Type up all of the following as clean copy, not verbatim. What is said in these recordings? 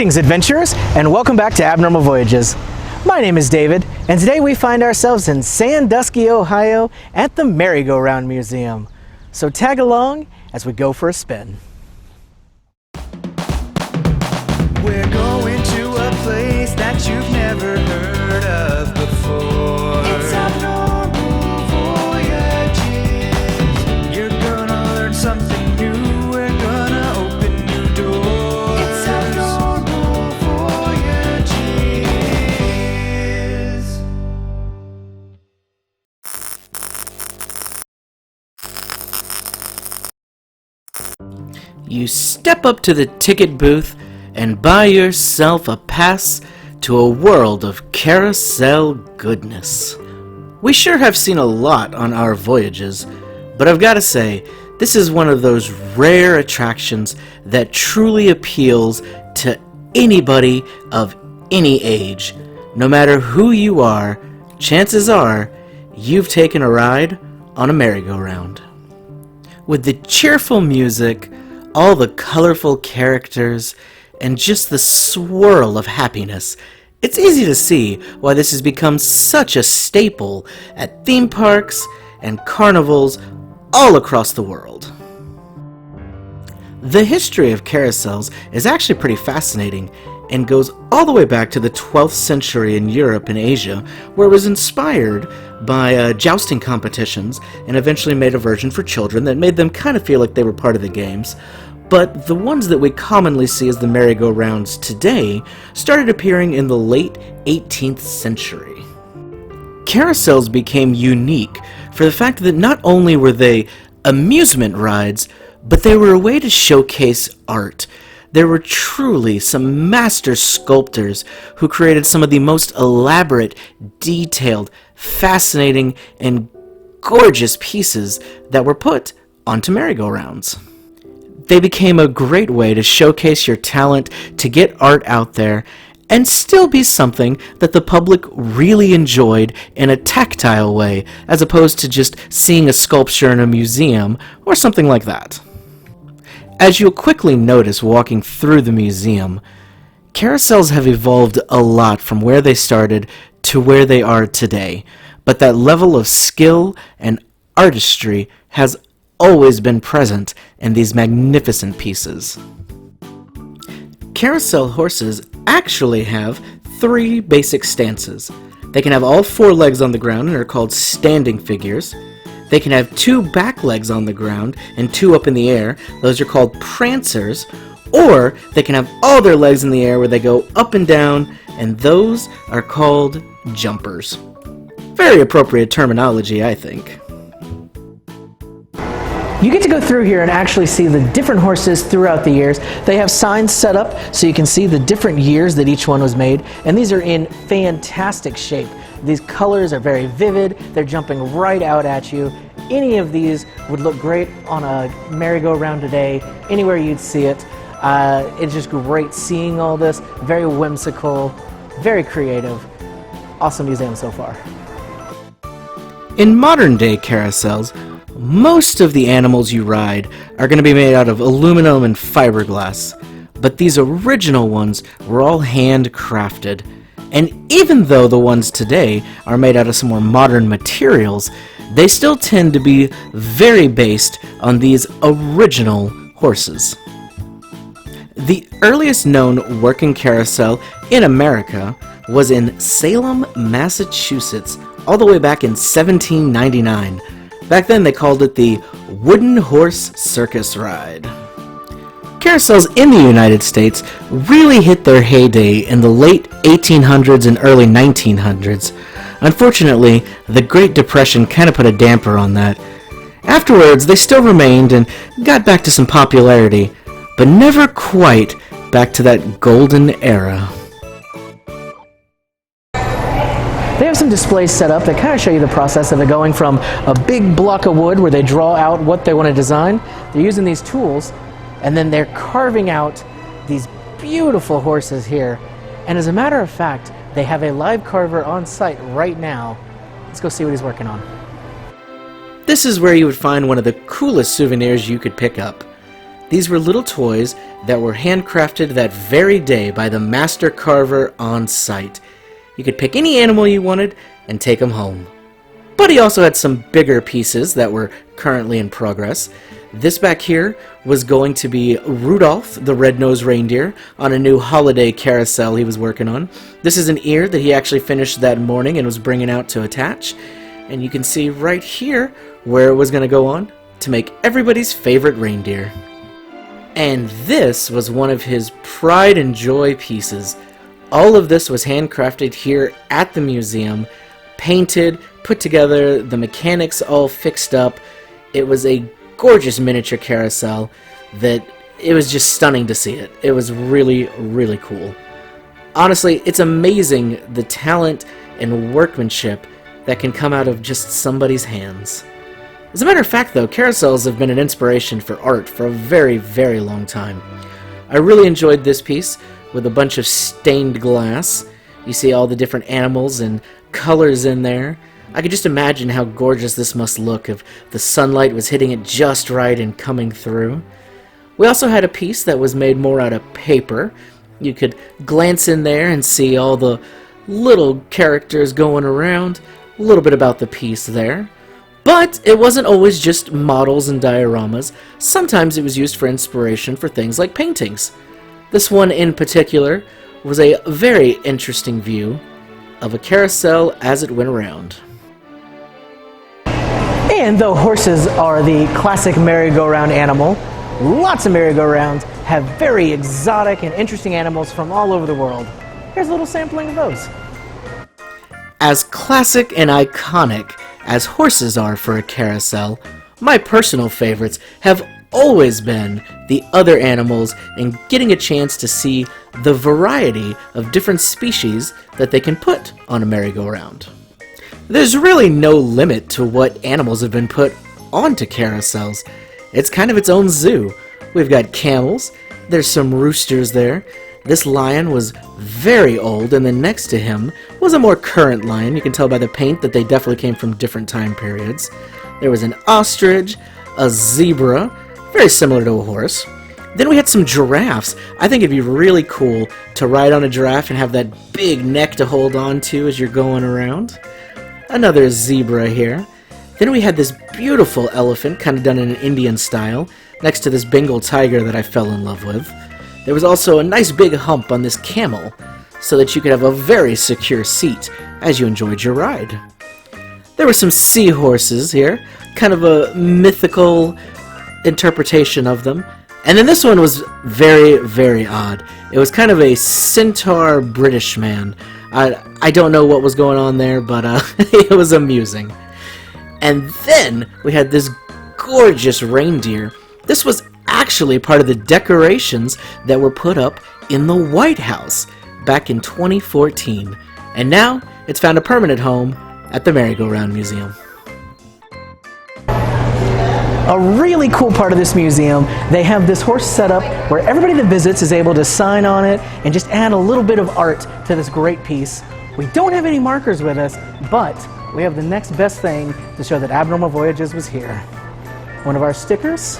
Greetings, adventurers, and welcome back to Abnormal Voyages. My name is David, and today we find ourselves in Sandusky, Ohio at the Merry-Go-Round Museum. So tag along as we go for a spin. We're going to a place that you've never heard of before. It's Abnormal Voyages. You're gonna learn something new. We're gonna open new doors. It's Abnormal Voyages. You step up to the ticket booth and buy yourself a pass to a world of carousel goodness. We sure have seen a lot on our voyages, but I've got to say, this is one of those rare attractions that truly appeals to anybody of any age. No matter who you are, chances are you've taken a ride on a merry-go-round. With the cheerful music, all the colorful characters, and just the swirl of happiness, it's easy to see why this has become such a staple at theme parks and carnivals all across the world. The history of carousels is actually pretty fascinating and goes all the way back to the 12th century in Europe and Asia, where it was inspired by jousting competitions and eventually made a version for children that made them kind of feel like they were part of the games. But the ones that we commonly see as the merry-go-rounds today started appearing in the late 18th century. Carousels became unique for the fact that not only were they amusement rides, but they were a way to showcase art. There were truly some master sculptors who created some of the most elaborate, detailed, fascinating, and gorgeous pieces that were put onto merry-go-rounds. They became a great way to showcase your talent, to get art out there, and still be something that the public really enjoyed in a tactile way, as opposed to just seeing a sculpture in a museum or something like that. As you'll quickly notice walking through the museum, carousels have evolved a lot from where they started to where they are today, but that level of skill and artistry has always been present in these magnificent pieces. Carousel horses actually have 3 basic stances. They can have all 4 legs on the ground and are called standing figures. They can have 2 back legs on the ground and 2 up in the air. Those are called prancers. Or they can have all their legs in the air where they go up and down, and those are called jumpers. Very appropriate terminology, I think. You get to go through here and actually see the different horses throughout the years. They have signs set up so you can see the different years that each one was made, and these are in fantastic shape. These colors are very vivid. They're jumping right out at you. Any of these would look great on a merry-go-round today, anywhere you'd see it. It's just great seeing all this. Very whimsical, very creative. Awesome museum so far. In modern-day carousels, most of the animals you ride are going to be made out of aluminum and fiberglass, but these original ones were all handcrafted. And even though the ones today are made out of some more modern materials, they still tend to be very based on these original horses. The earliest known working carousel in America was in Salem, Massachusetts, all the way back in 1799. Back then they called it the Wooden Horse Circus Ride. Carousels in the United States really hit their heyday in the late 1800s and early 1900s. Unfortunately, the Great Depression kind of put a damper on that. Afterwards, they still remained and got back to some popularity, but never quite back to that golden era. They have some displays set up that kind of show you the process of it going from a big block of wood where they draw out what they want to design. They're using these tools, and then they're carving out these beautiful horses here. And as a matter of fact, they have a live carver on site right now. Let's go see what he's working on. This is where you would find one of the coolest souvenirs you could pick up. These were little toys that were handcrafted that very day by the master carver on site. You could pick any animal you wanted and take them home. But he also had some bigger pieces that were currently in progress. This back here was going to be Rudolph the Red-Nosed Reindeer on a new holiday carousel he was working on. This is an ear that he actually finished that morning and was bringing out to attach. And you can see right here where it was going to go on to make everybody's favorite reindeer. And this was one of his pride and joy pieces. All of this was handcrafted here at the museum, painted, put together, the mechanics all fixed up. It was a gorgeous miniature carousel that it was just stunning to see it. It was really, really cool. Honestly, it's amazing the talent and workmanship that can come out of just somebody's hands. As a matter of fact, though, carousels have been an inspiration for art for a very, very long time. I really enjoyed this piece with a bunch of stained glass. You see all the different animals and colors in there. I could just imagine how gorgeous this must look if the sunlight was hitting it just right and coming through. We also had a piece that was made more out of paper. You could glance in there and see all the little characters going around. A little bit about the piece there. But it wasn't always just models and dioramas. Sometimes it was used for inspiration for things like paintings. This one in particular was a very interesting view of a carousel as it went around. And though horses are the classic merry-go-round animal, lots of merry-go-rounds have very exotic and interesting animals from all over the world. Here's a little sampling of those. As classic and iconic as horses are for a carousel, my personal favorites have always been the other animals and getting a chance to see the variety of different species that they can put on a merry-go-round. There's really no limit to what animals have been put onto carousels. It's kind of its own zoo. We've got camels, there's some roosters there. This lion was very old, and then next to him was a more current lion. You can tell by the paint that they definitely came from different time periods. There was an ostrich, a zebra, very similar to a horse. Then we had some giraffes. I think it'd be really cool to ride on a giraffe and have that big neck to hold on to as you're going around. Another zebra here. Then we had this beautiful elephant, kind of done in an Indian style, next to this Bengal tiger that I fell in love with. There was also a nice big hump on this camel, so that you could have a very secure seat as you enjoyed your ride. There were some seahorses here, kind of a mythical interpretation of them. And then this one was very, very odd. It was kind of a centaur British man. I don't know what was going on there, but it was amusing. And then we had this gorgeous reindeer. This was actually part of the decorations that were put up in the White House back in 2014. And now it's found a permanent home at the Merry-Go-Round Museum. A really cool part of this museum, they have this horse set up where everybody that visits is able to sign on it and just add a little bit of art to this great piece. We don't have any markers with us, but we have the next best thing to show that Abnormal Voyages was here. One of our stickers.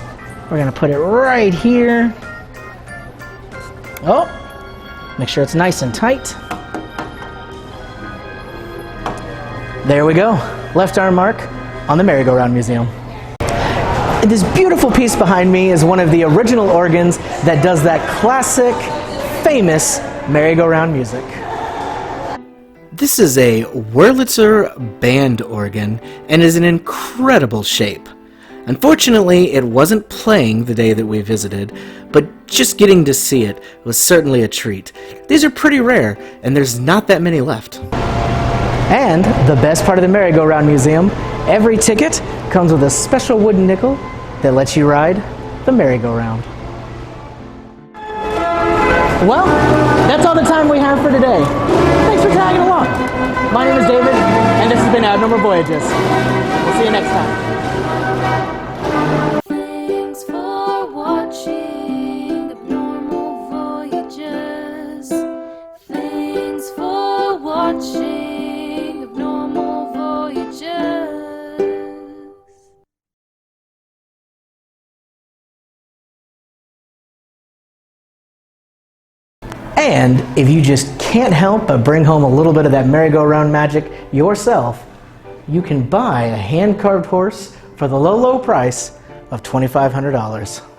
We're going to put it right here. Oh, make sure it's nice and tight. There we go. Left our mark on the Merry-Go-Round Museum. This beautiful piece behind me is one of the original organs that does that classic, famous merry-go-round music. This is a Wurlitzer band organ and is in incredible shape. Unfortunately, it wasn't playing the day that we visited, but just getting to see it was certainly a treat. These are pretty rare, and there's not that many left. And the best part of the Merry-Go-Round Museum, every ticket comes with a special wooden nickel that lets you ride the merry-go-round. Well, that's all the time we have for today. Thanks for tagging along. My name is David, and this has been Abnormal Voyages. We'll see you next time. And if you just can't help but bring home a little bit of that merry-go-round magic yourself, you can buy a hand-carved horse for the low, low price of $2,500.